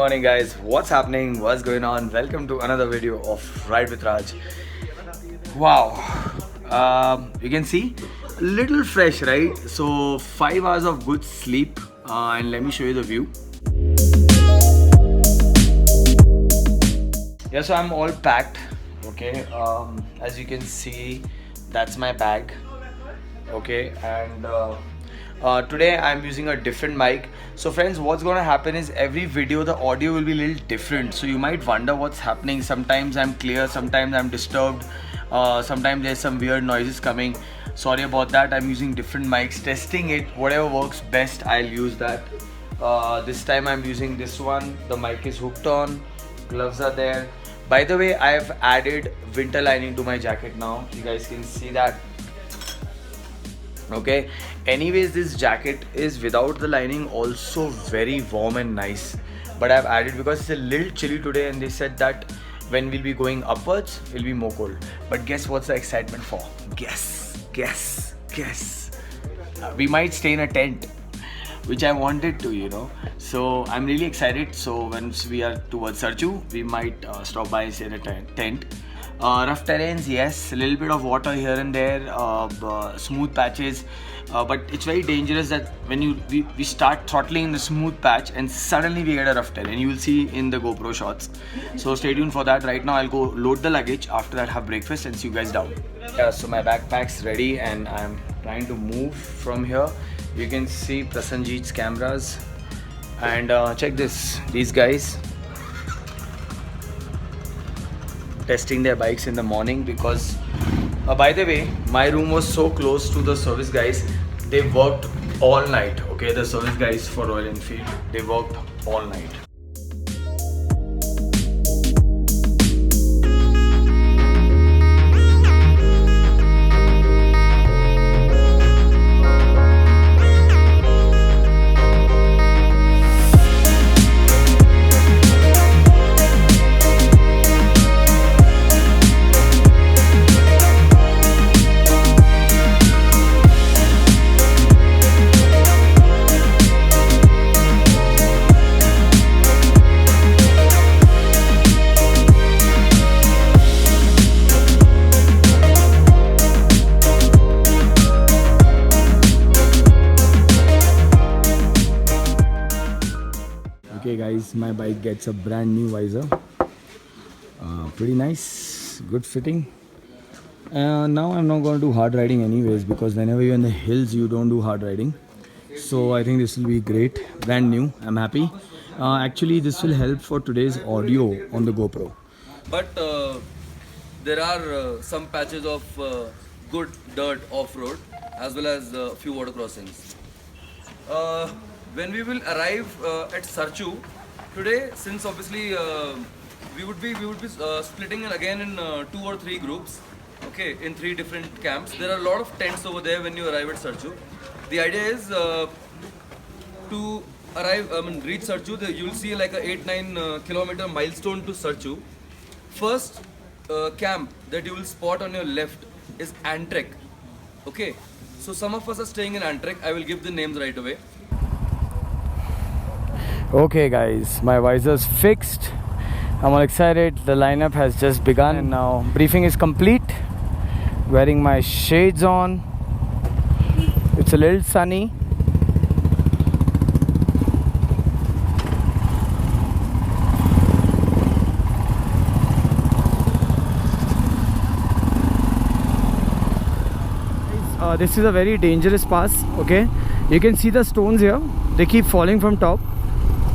morning guys, what's happening, what's going on? Welcome to another video of Ride with Raj. Wow, you can see a little fresh, right? So 5 hours of good sleep, and let me show you the view. Yeah, so I'm all packed. Okay, as you can see, that's my bag. Okay, and today I'm using a different mic. So friends, what's gonna happen is every video the audio will be a little different, so you might wonder what's happening. Sometimes I'm clear, sometimes I'm disturbed, sometimes there's some weird noises coming. Sorry about that. I'm using different mics, testing it. Whatever works best, I'll use that. This time I'm using this one. The mic is hooked on, gloves are there. By the way, I've added winter lining to my jacket now. You guys can see that. Okay, anyways, this jacket is without the lining also very warm and nice, but I've added because it's a little chilly today, and they said that when we'll be going upwards it'll be more cold. But guess what's the excitement for? Guess. We might stay in a tent, which I wanted to, you know. So I'm really excited. So once we are towards Sarchu, we might stop by and stay in a tent. Rough terrains, yes, a little bit of water here and there, smooth patches, but it's very dangerous that when we start throttling in the smooth patch and suddenly we get a rough terrain. You will see in the GoPro shots. So stay tuned for that. Right now I'll go load the luggage, after that have breakfast and see you guys down. Yeah, so my backpack's ready and I'm trying to move from here. You can see Prasanjit's cameras, and check this, these guys testing their bikes in the morning because by the way, my room was so close to the service guys. They worked all night. Okay, the service guys for Royal Enfield, they worked all night. Okay guys, my bike gets a brand new visor, pretty nice, good fitting. Now I'm not going to do hard riding anyways, because whenever you're in the hills you don't do hard riding. So I think this will be great, brand new. I'm happy. Actually this will help for today's audio on the GoPro. But there are some patches of good dirt off-road as well as a few water crossings. When we will arrive at Sarchu today, since obviously we would be splitting again in 2 or 3 groups, okay, in 3 different camps. There are a lot of tents over there when you arrive at Sarchu. The idea is to arrive, reach Sarchu. You will see like a 8-9 kilometer milestone to Sarchu. First camp that you will spot on your left is Antrek. Okay, so some of us are staying in Antrek. I will give the names right away. Okay guys, my visor's fixed. I'm all excited. The lineup has just begun and now briefing is complete. Wearing my shades on. It's a little sunny. This is a very dangerous pass. Okay, you can see the stones here. They keep falling from top.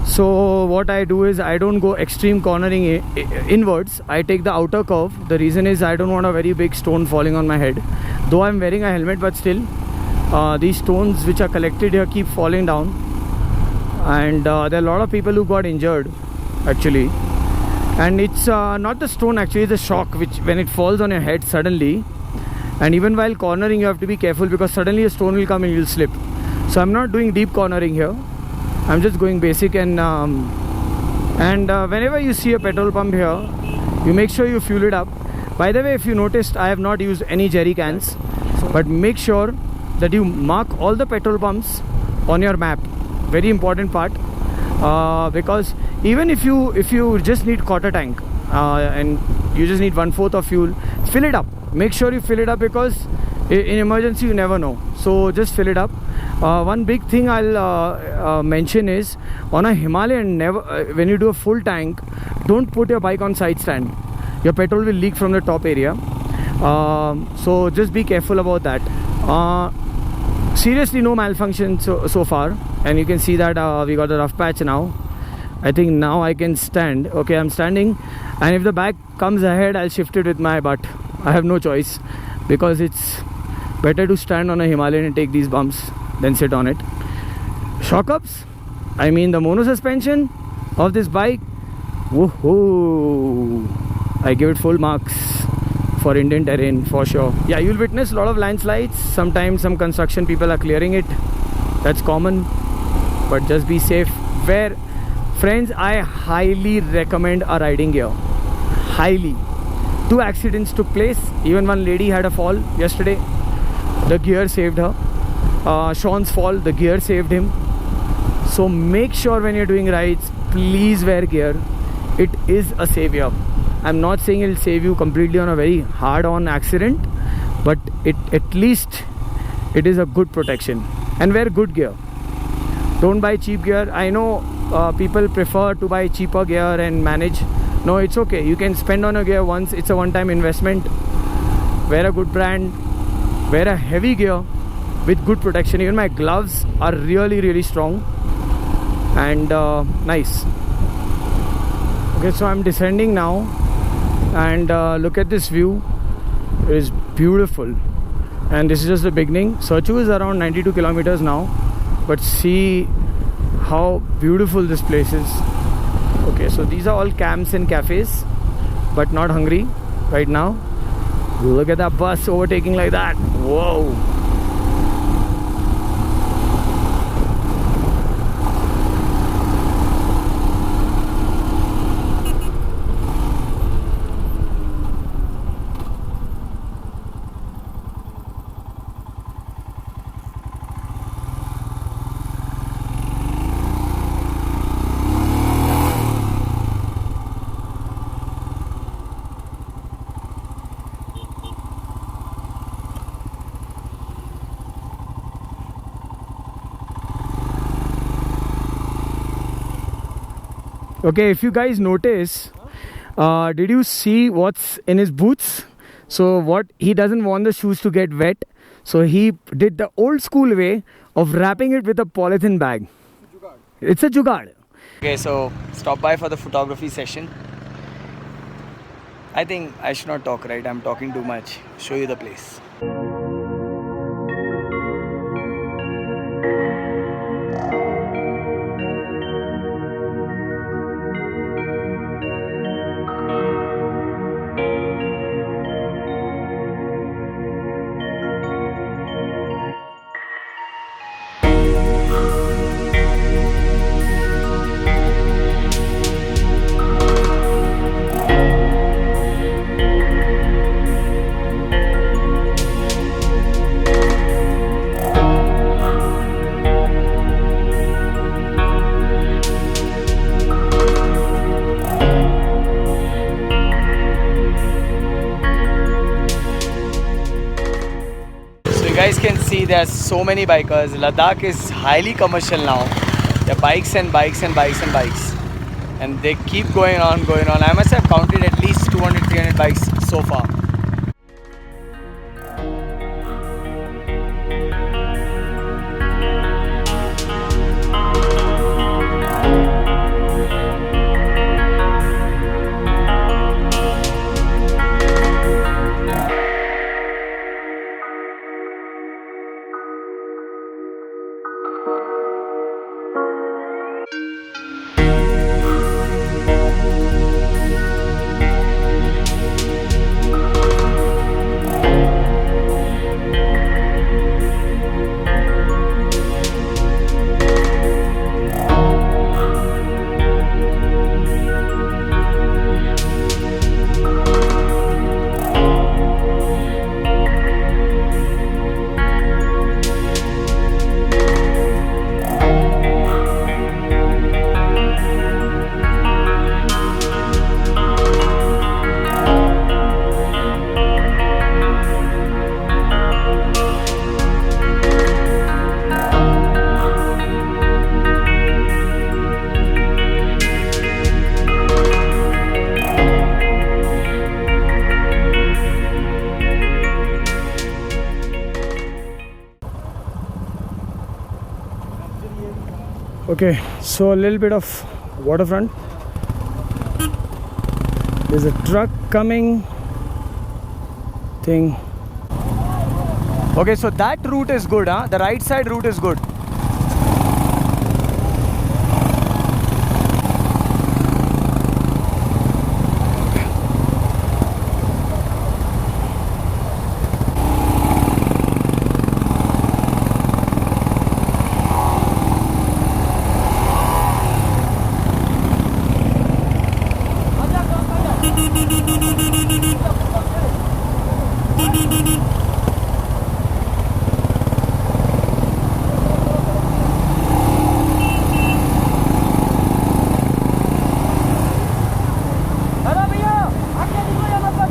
So what I do is I don't go extreme cornering inwards. I take the outer curve. The reason is I don't want a very big stone falling on my head. Though I'm wearing a helmet, but still these stones which are collected here keep falling down. And there are a lot of people who got injured actually. And it's not the stone actually, it's the shock which when it falls on your head suddenly. And even while cornering you have to be careful because suddenly a stone will come and you'll slip. So I'm not doing deep cornering here. I'm just going basic, and whenever you see a petrol pump here, you make sure you fuel it up. By the way, if you noticed, I have not used any jerry cans, but make sure that you mark all the petrol pumps on your map. Very important part. because even if you just need quarter tank and you just need 1/4 of fuel, fill it up. Make sure you fill it up, because in emergency you never know. So just fill it up. One big thing I'll mention is, on a Himalayan, never when you do a full tank, don't put your bike on side stand. Your petrol will leak from the top area. So just be careful about that. Seriously, no malfunction so far, and you can see that we got a rough patch now. I think now I can stand. Okay, I'm standing, and if the back comes ahead, I'll shift it with my butt. I have no choice, because it's better to stand on a Himalayan and take these bumps than sit on it. Shock ups, I mean the mono suspension of this bike, woohoo! I give it full marks for Indian terrain for sure. Yeah, you'll witness a lot of landslides. Sometimes some construction people are clearing it. That's common, but just be safe. Friends, I highly recommend a riding gear. Highly. 2 accidents took place. Even one lady had a fall yesterday. The gear saved her. Sean's fall, the gear saved him. So make sure when you're doing rides, please wear gear. It is a savior. I'm not saying it'll save you completely on a very hard-on accident, but at least it is a good protection. And wear good gear. Don't buy cheap gear. I know people prefer to buy cheaper gear and manage. No, it's okay. You can spend on a gear once. It's a one-time investment. Wear a good brand. Wear a heavy gear with good protection. Even my gloves are really strong and nice. Okay, so I'm descending now, and look at this view. It is beautiful, and this is just the beginning. Serchu is around 92 kilometers now, but see how beautiful this place is. Okay, so these are all camps and cafes, but not hungry right now. Look at that bus overtaking like that. Whoa. Okay, if you guys notice, did you see what's in his boots? So what, he doesn't want the shoes to get wet, so he did the old school way of wrapping it with a polythene bag. It's a jugaad. Okay, so stop by for the photography session. I think I should not talk, right? I'm talking too much. Show you the place. You guys can see there are so many bikers. Ladakh is highly commercial now. There are bikes and bikes and bikes and bikes, and they keep going on. I must have counted at least 200-300 bikes so far. Okay, so a little bit of waterfront. There's a truck coming thing. Okay, so that route is good, huh? The right side route is good.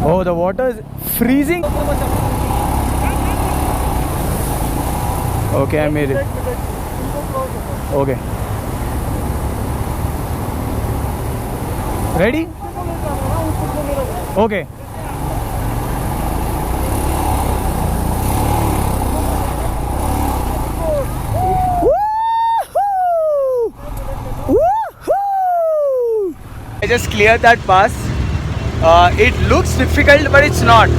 Oh, the water is freezing. Okay, I made it. Okay. Ready? Okay. Woohoo! Woohoo! I just cleared that pass. It looks difficult, but it's not.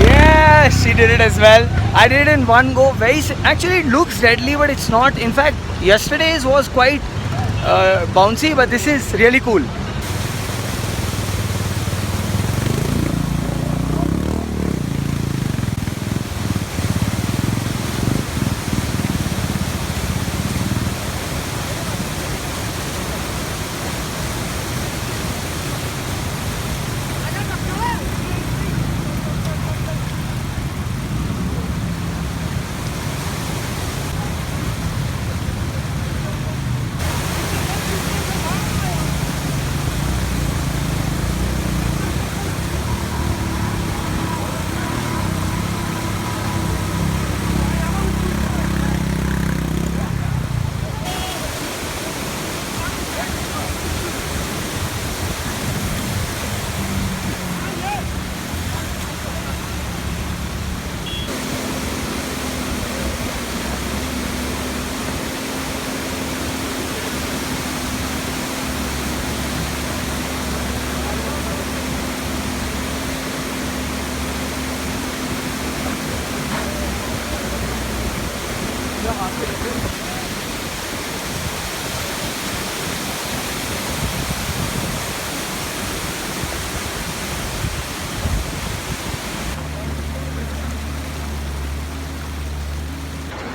Yes, she did it as well. I did it in one go. Actually, it looks deadly, but it's not. In fact, yesterday's was quite bouncy, but this is really cool.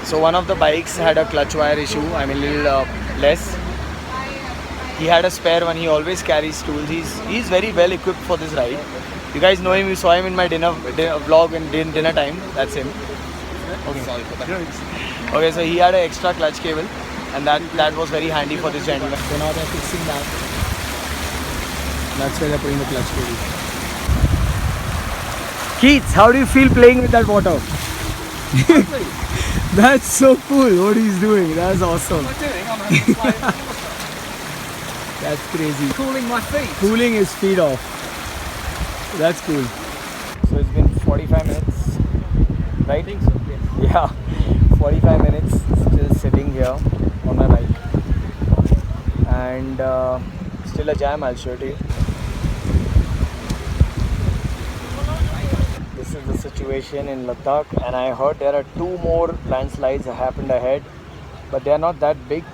So one of the bikes had a clutch wire issue. I mean, a little less. He had a spare one. He always carries tools. He's very well equipped for this ride. You guys know him. You saw him in my dinner vlog in dinner time. That's him. Okay. Sorry for that. Okay, so he had an extra clutch cable, and that was very handy for this gentleman. So now they're fixing that. That's where they're putting the clutch cable. Keith, how do you feel playing with that water? That's so cool what he's doing. That's awesome. What am I doing? I'm having a slide. That's crazy. Cooling my feet. Cooling his feet off. That's cool. So it's been 45 minutes, right? I think so, yes. Yeah, 45 minutes still sitting here on my bike. And still a jam, I'll show it to you. This is the situation in Ladakh, and I heard there are 2 more landslides that happened ahead, but they are not that big,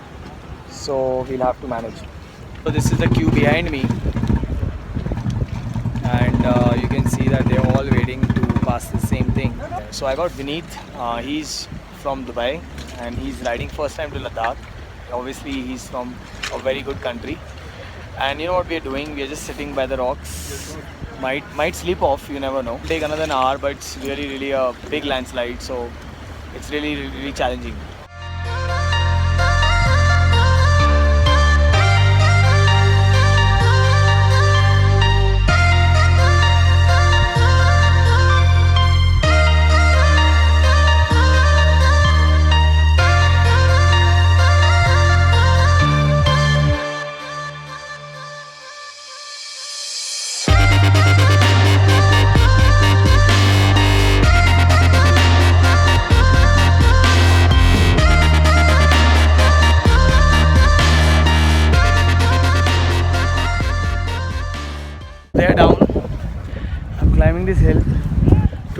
so we'll have to manage. So this is the queue behind me, and you can see that they're all waiting to pass the same thing. So I got Vineet. He's from Dubai and he's riding first time to Ladakh. Obviously he's from a very good country, and you know what we are doing? We are just sitting by the rocks. Might slip off, you never know. Take another hour, but it's really a big landslide, so it's really challenging.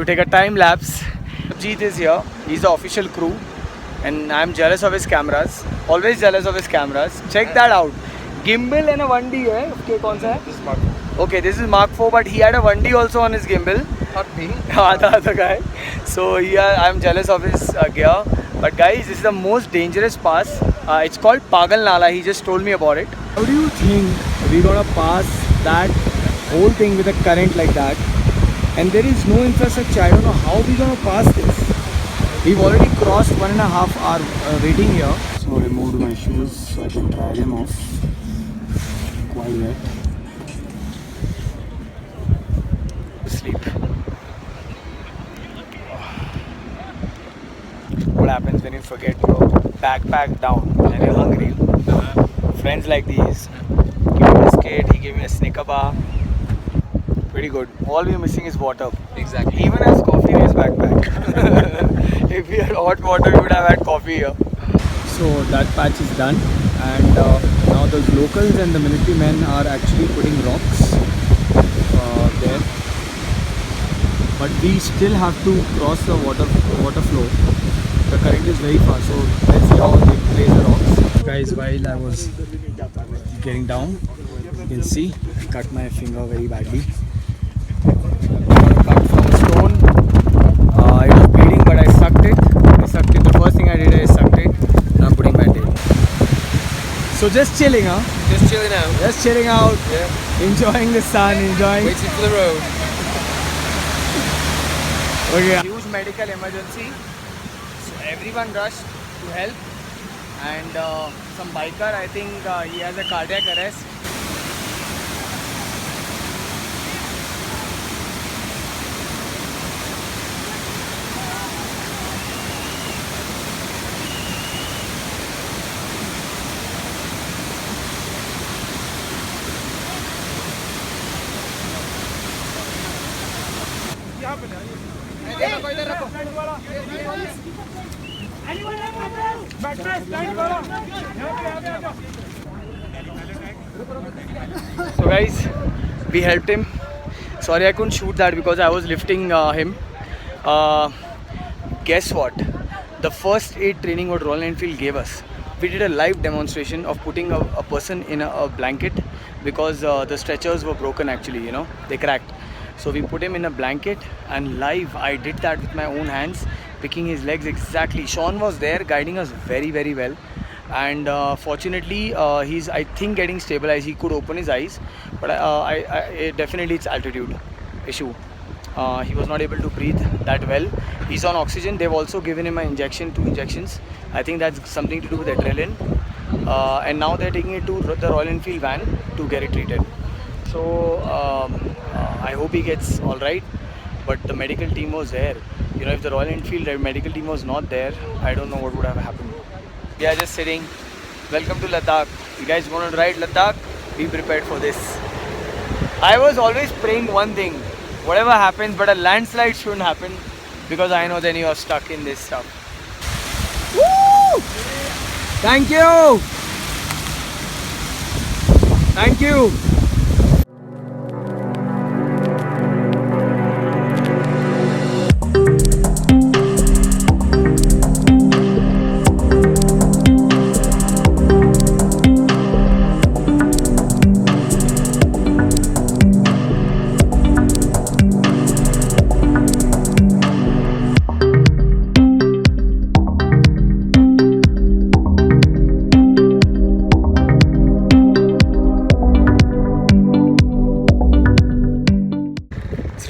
take a time lapse. Jeet is here. He's the official crew, and I'm jealous of his cameras. Always jealous of his cameras. Check that out. Gimbal and a 1D है. Okay, कौन सा है? This is Mark. Okay, this is Mark 4, but he had a 1D also on his gimbal. Not me. Other guy. So here I'm jealous of his gear. But guys, this is the most dangerous pass. It's called Pagal Nala. He just told me about it. How do you think we're gonna pass that whole thing with a current like that? And there is no infrastructure. I don't know how we're gonna pass this. We've already crossed 1.5 hour waiting here. So I removed my shoes so I can try them off. Quite wet. Sleep. What happens when you forget your backpack down and you're hungry? Friends like these. Give me a biscuit, he gave me a Snicker bar. Pretty good. All we're missing is water. Exactly. He even has coffee in his backpack. If we had hot water, we would have had coffee here. So that patch is done, and now those locals and the military men are actually putting rocks there. But we still have to cross the water flow. The current is very fast, so let's see how they place the rocks. Guys, while I was getting down, you can see I cut my finger very badly. Cut from a stone. It was bleeding, but I sucked it. The first thing I did is sucked it. And I'm putting Band-Aid. So just chilling, huh? Just chilling out. Just chilling out. Yeah. Enjoying the sun, Waiting for the road. Okay. Huge medical emergency. So everyone rushed to help. And some biker, I think he has a cardiac arrest. So guys, we helped him. Sorry I couldn't shoot that because I was lifting him. Guess what? The first aid training what Royal Enfield gave us, we did a live demonstration of putting a person in a blanket because the stretchers were broken actually, you know, they cracked. So we put him in a blanket and live I did that with my own hands, picking his legs exactly. Sean was there guiding us very well, and fortunately he's I think getting stabilized. He could open his eyes, but definitely it's altitude issue. He was not able to breathe that well. He's on oxygen. They've also given him an injection, 2 injections. I think that's something to do with adrenaline. And now they're taking it to the Royal Enfield van to get it treated. So I hope he gets all right. But the medical team was there. You know, if the Royal Enfield medical team was not there, I don't know what would have happened. We are just sitting. Welcome to Ladakh. You guys want to ride Ladakh? Be prepared for this. I was always praying one thing. Whatever happens, but a landslide shouldn't happen, because I know then you are stuck in this stuff. Woo! Thank you! Thank you!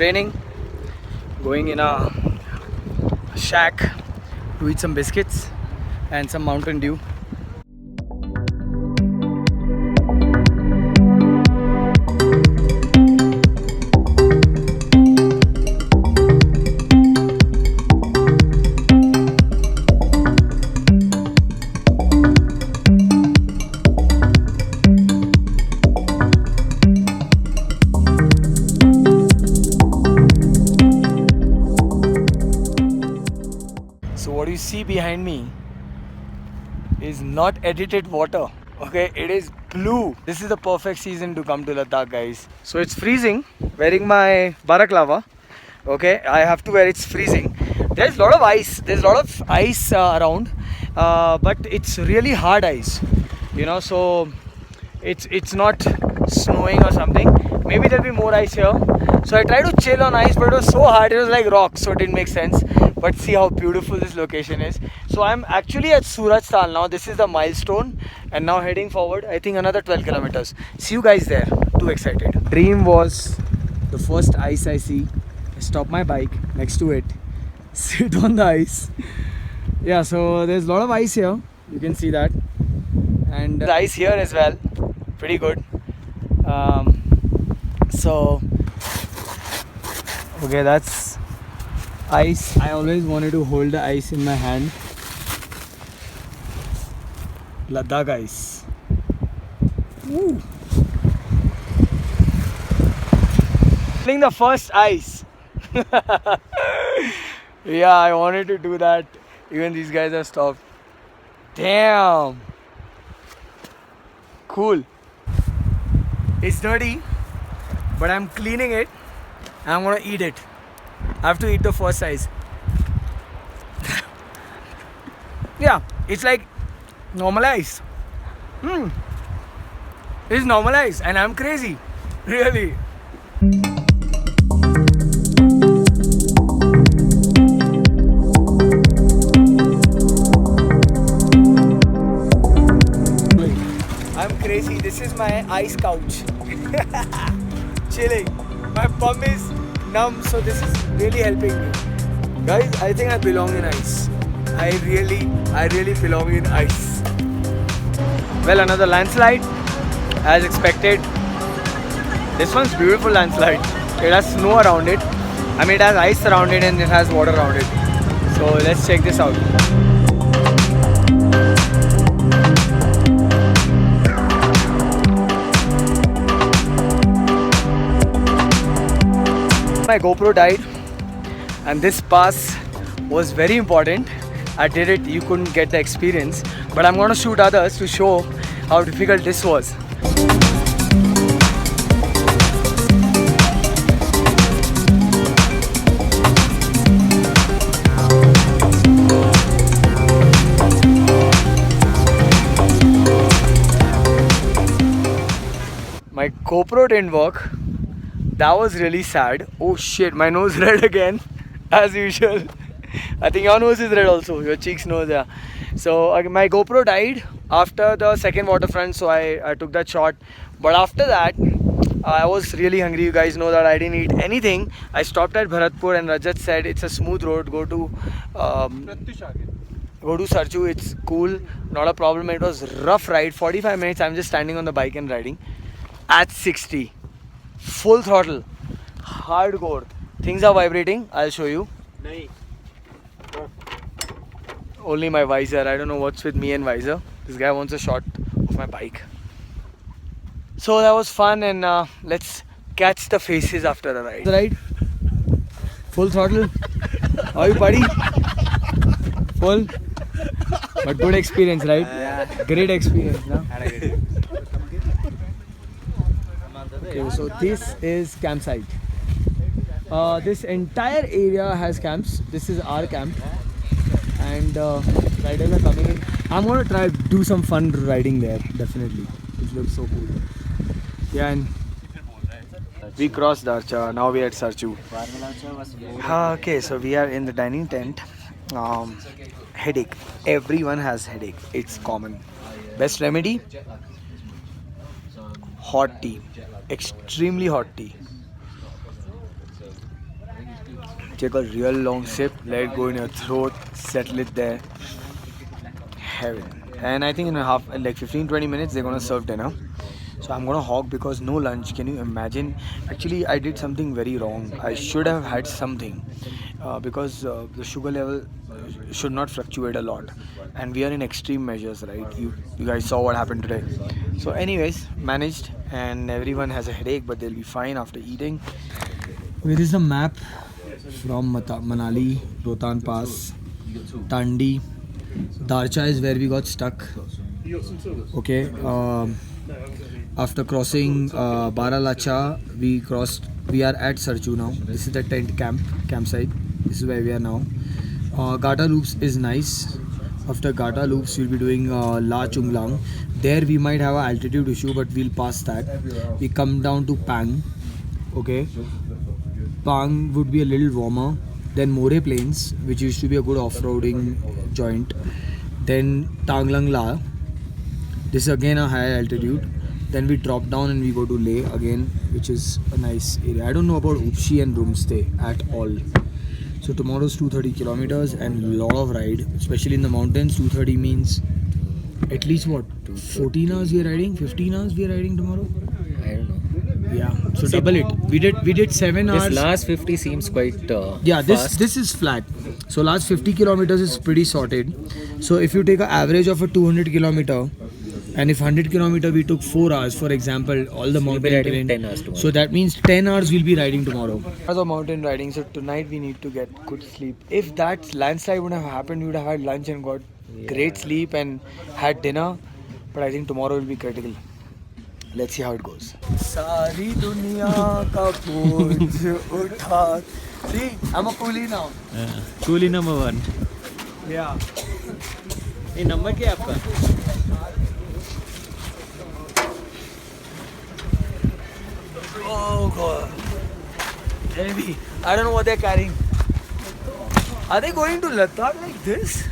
Raining, going in a shack to eat some biscuits and some Mountain Dew. What you see behind me is not edited water. Okay, it is blue. This is the perfect season to come to Ladakh, guys. So it's freezing. Wearing my balaclava, Okay, I have to wear. It's freezing. There's a lot of ice. There's a lot of ice around, but it's really hard ice. You know, so it's not snowing or something. Maybe there'll be more ice here. So I tried to chill on ice, but it was so hard. It was like rocks, so it didn't make sense. But see how beautiful this location is. So I'm actually at Suraj Tal now. This is the milestone, and now heading forward. I think another 12 kilometers. See you guys there. Too excited. Dream was the first ice I see. I stop my bike next to it, sit on the ice. Yeah, so there's a lot of ice here. You can see that, and the ice here as well. Pretty good. So okay, that's ice. I always wanted to hold the ice in my hand. Ladakh ice. Woo. Feeling the first ice. Yeah, I wanted to do that. Even these guys have stopped. Damn. Cool. It's dirty, but I'm cleaning it and I'm gonna eat it. I have to eat the first ice. Yeah, it's like normal ice. It's normal ice and I'm crazy. Really. I'm crazy. This is my ice couch. Chilling. My bum is numb, so this is really helping me. Guys, I think I belong in ice. I really belong in ice. Well, another landslide, as expected. This one's beautiful landslide. It has snow around it. I mean, it has ice around it and it has water around it. So let's check this out. My GoPro died and this pass was very important. I did it, you couldn't get the experience, but I'm gonna shoot others to show how difficult this was. My GoPro didn't work. That was really sad. Oh shit, my nose red again, as usual. I think your nose is red also, your cheeks nose, yeah. So my GoPro died after the second waterfront, so I took that shot. But after that, I was really hungry. You guys know that I didn't eat anything. I stopped at Bharatpur and Rajat said it's a smooth road, go to Sarchu, it's cool, not a problem. It was rough ride, 45 minutes, I'm just standing on the bike and riding. At 60. Full throttle, hardcore. Things are vibrating. I'll show you. Only my visor. I don't know what's with me and visor. This guy wants a shot of my bike. So that was fun, and let's catch the faces after the ride. The ride. Full throttle. How are you, buddy? Full. But good experience, right? Yeah. Great experience, no? Okay, so this is campsite. This entire area has camps. This is our camp, and riders are coming in. I'm gonna try do some fun riding there. Definitely, it looks so cool. Yeah, and we crossed Darcha. Now we are at Sarchu. Okay, so we are in the dining tent. Headache. Everyone has headache. It's common. Best remedy? Hot tea. Extremely hot tea. Take a real long sip, let it go in your throat, settle it there. Heaven. And I think in like 15-20 minutes they're gonna serve dinner. So I'm gonna hog because no lunch. Can you imagine? Actually, I did something very wrong. I should have had something because the sugar level should not fluctuate a lot. And we are in extreme measures, right? You guys saw what happened today. So anyways, managed, and everyone has a headache, but they'll be fine after eating. Here is the map from Manali, Rohtan Pass, Tandi. Darcha is where we got stuck. Okay. After crossing Baralacha, we are at Sarchu now. This is the campsite. This is where we are now. Gata Loops is nice. After Gata Loops, we'll be doing La Chunglang. There we might have an altitude issue, but we'll pass that. We come down to Pang. Okay. Pang would be a little warmer. Then More Plains, which used to be a good off-roading joint. Then Tanglang La. This is again a higher altitude. Then we drop down and we go to Leh again, which is a nice area. I don't know about Upshi and Rumstay at all. So tomorrow's 230 kilometers and a lot of ride, especially in the mountains. 230 means at least what? 14 hours we are riding? 15 hours we are riding tomorrow? I don't know. Yeah. So double it. We did 7 hours. This last 50 seems quite Yeah, fast. this is flat. So last 50 kilometers is pretty sorted. So if you take an average of a 200 kilometer, and if 100 kilometer we took 4 hours, for example, all the We'll be mountain riding terrain. 10 hours tomorrow. So that means 10 hours we'll be riding tomorrow. Hours of mountain riding. So tonight we need to get good sleep. If that landslide would have happened, we would have had lunch and got great sleep and had dinner. But I think tomorrow will be critical. Let's see how it goes. Sari duniya ka bojh utha. See, I'm a coolie now. Coolie number 1. Yeah. ये number क्या है आपका? Oh god. Heavy. I don't know what they're carrying. Are they going to Ladakh like this?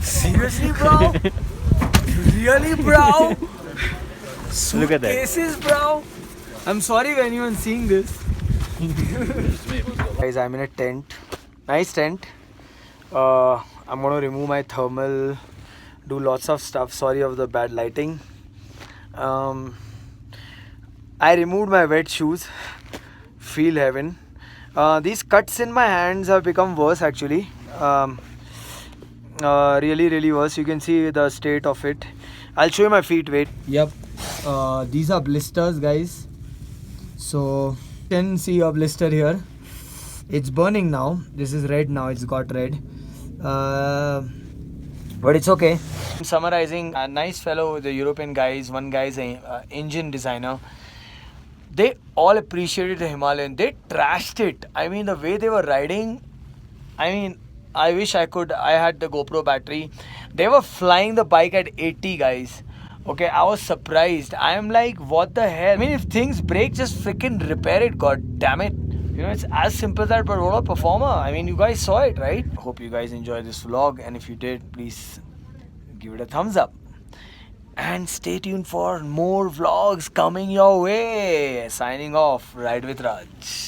Seriously, bro? Really, bro? Look at that. Suitcases, bro? I'm sorry if anyone's seeing this. Guys, I'm in a tent. Nice tent. I'm gonna remove my thermal, do lots of stuff. Sorry of the bad lighting. I removed my wet shoes. Feel heaven. These cuts in my hands have become worse actually. Really worse. You can see the state of it. I'll show you my feet. Wait. Yep. These are blisters, guys. So you can see a blister here. It's burning now. This is red now. It's got red. But it's okay. I'm summarizing. A nice fellow, the European guys. One guy is an engine designer. They all appreciated the Himalayan. They trashed it. I mean, the way they were riding. I mean, I wish I had the GoPro battery. They were flying the bike at 80, guys. Okay, I was surprised. I am like, what the hell? I mean, if things break, just freaking repair it. God damn it. You know, it's as simple as that, but what a performer. I mean, you guys saw it, right? Hope you guys enjoyed this vlog. And if you did, please give it a thumbs up. And stay tuned for more vlogs coming your way. Signing off, Ride with Raj.